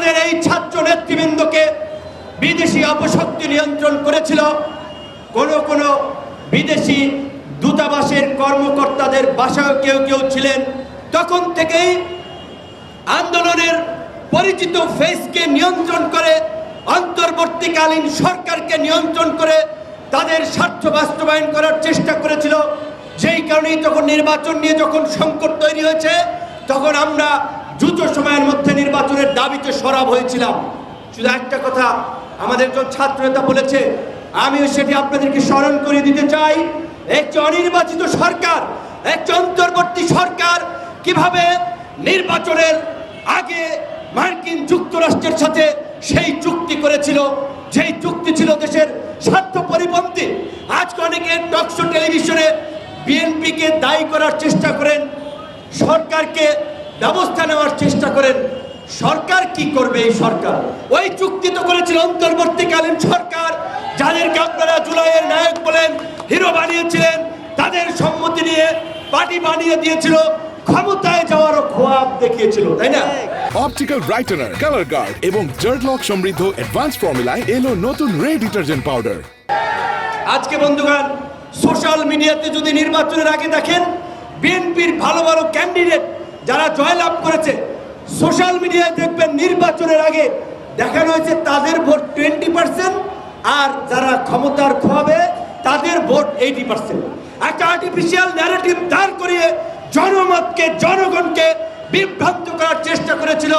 আমাদের এই ছাত্র নেতৃবৃন্দকে বিদেশি অপশক্তি নিয়ন্ত্রণ করেছিল। কোন বিদেশি দূতাবাসের কর্মকর্তাদের বাসায় কেউ কেউ ছিলেন। তখন থেকেই আন্দোলনের পরিচিত ফেসকে নিয়ন্ত্রণ করে, অন্তর্বর্তীকালীন সরকারকে নিয়ন্ত্রণ করে তাদের স্বার্থ বাস্তবায়ন করার চেষ্টা করেছিল। যেই কারণেই তখন নির্বাচন নিয়ে যখন সংকট তৈরি হয়েছে, তখন আমরা দ্রুত সময়ের মধ্যে নির্বাচনের দাবিতে সরব হয়েছিলাম। শুধু একটা কথা আমাদের একজন ছাত্র নেতা বলেছে, আমিও সেটি আপনাদেরকে স্মরণ করে দিতে চাই। একটি অনির্বাচিত সরকার, একটি অন্তর্বর্তী সরকার কিভাবে নির্বাচনের আগে মার্কিন যুক্তরাষ্ট্রের সাথে সেই চুক্তি করেছিল, যেই চুক্তি ছিল দেশের স্বার্থ পরিপন্থী। আজকে অনেকে টকশো টেলিভিশনে বিএনপিকে দায়ী করার চেষ্টা করেন, সরকারকে ব্যবস্থা নেওয়ার চেষ্টা করেন। সরকার কি করবে? এই সরকার ওই চুক্তি তো করেছিল অন্তর্বর্তীকালীন সরকার, যাদেরকে আপনারা জুলাইয়ের নায়ক বলেন, হিরো বানিয়েছিলেন, তাদের সম্মতি নিয়ে পার্টি বানিয়ে দিয়েছিল, ক্ষমতায় যাওয়ারও খোয়াব দেখিয়েছিল, তাই না? অপটিক্যাল ব্রাইটেনার, কালার গার্ড এবং জার্ট লক সমৃদ্ধ অ্যাডভান্স ফর্মুলায় এলো নতুন রে ডিটারজেন্ট পাউডার। আজকে বন্ধুগণ, সোশ্যাল মিডিয়াতে যদি নির্বাচনের আগে দেখেন, বিএনপির ভালো ভালো ক্যান্ডিডেট যারা জয়লাভ করেছে, সোশ্যাল মিডিয়ায় দেখবেন নির্বাচনের আগে দেখানো হয়েছে তাদের ভোট 20%, আর যারা ক্ষমতার খোয়াবে তাদের ভোট 80%। একটা আর্টিফিশিয়াল ন্যারেটিভ দাঁড় করিয়ে জনমতকে, জনগণকে বিভ্রান্ত করার চেষ্টা করেছিল।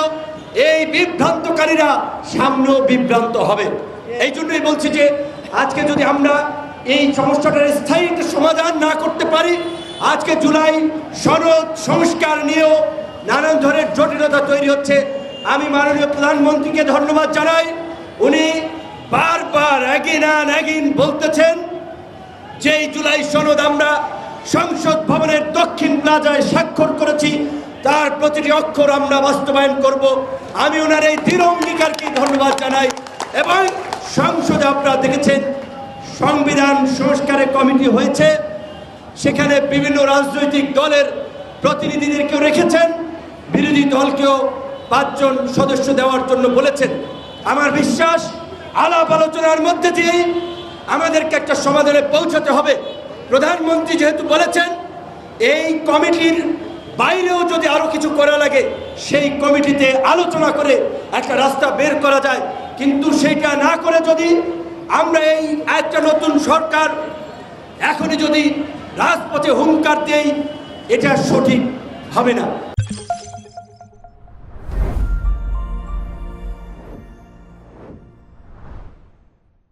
এই বিভ্রান্তকারীরা সামনেও বিভ্রান্ত হবে। এই জন্যই বলছি যে আজকে যদি আমরা এই সমস্যাটার স্থায়ী সমাধান না করতে পারি, আজকে জুলাই সনদ সংস্কার নিয়েও নানান ধরনের জটিলতা তৈরি হচ্ছে। আমি মাননীয় প্রধানমন্ত্রীকে ধন্যবাদ জানাই। উনি বারবার অ্যাগেন বলতেছেন যে এই জুলাই সনদ আমরা সংসদ ভবনের দক্ষিণ প্লাজায় স্বাক্ষর করেছি, তার প্রতিটি অক্ষর আমরা বাস্তবায়ন করব। আমি ওনার এই দৃঢ় অঙ্গীকারকে ধন্যবাদ জানাই। এবং সংসদে আপনারা দেখেছেন সংবিধান সংস্কারের কমিটি হয়েছে, সেখানে বিভিন্ন রাজনৈতিক দলের প্রতিনিধিদেরকেও রেখেছেন, বিরোধী দলকেও 5 জন সদস্য দেওয়ার জন্য বলেছেন। আমার বিশ্বাস আলাপ আলোচনার মধ্যে দিয়েই আমাদেরকে একটা সমাধানে পৌঁছাতে হবে। প্রধানমন্ত্রী যেহেতু বলেছেন এই কমিটির বাইরেও যদি আরো কিছু করা লাগে সেই কমিটিতে আলোচনা করে একটা রাস্তা বের করা যায়, কিন্তু সেইটা না করে যদি আমরা এই একটা নতুন সরকার এখনই যদি রাজপথে হুঙ্কার দেই, এটা সঠিক হবে না।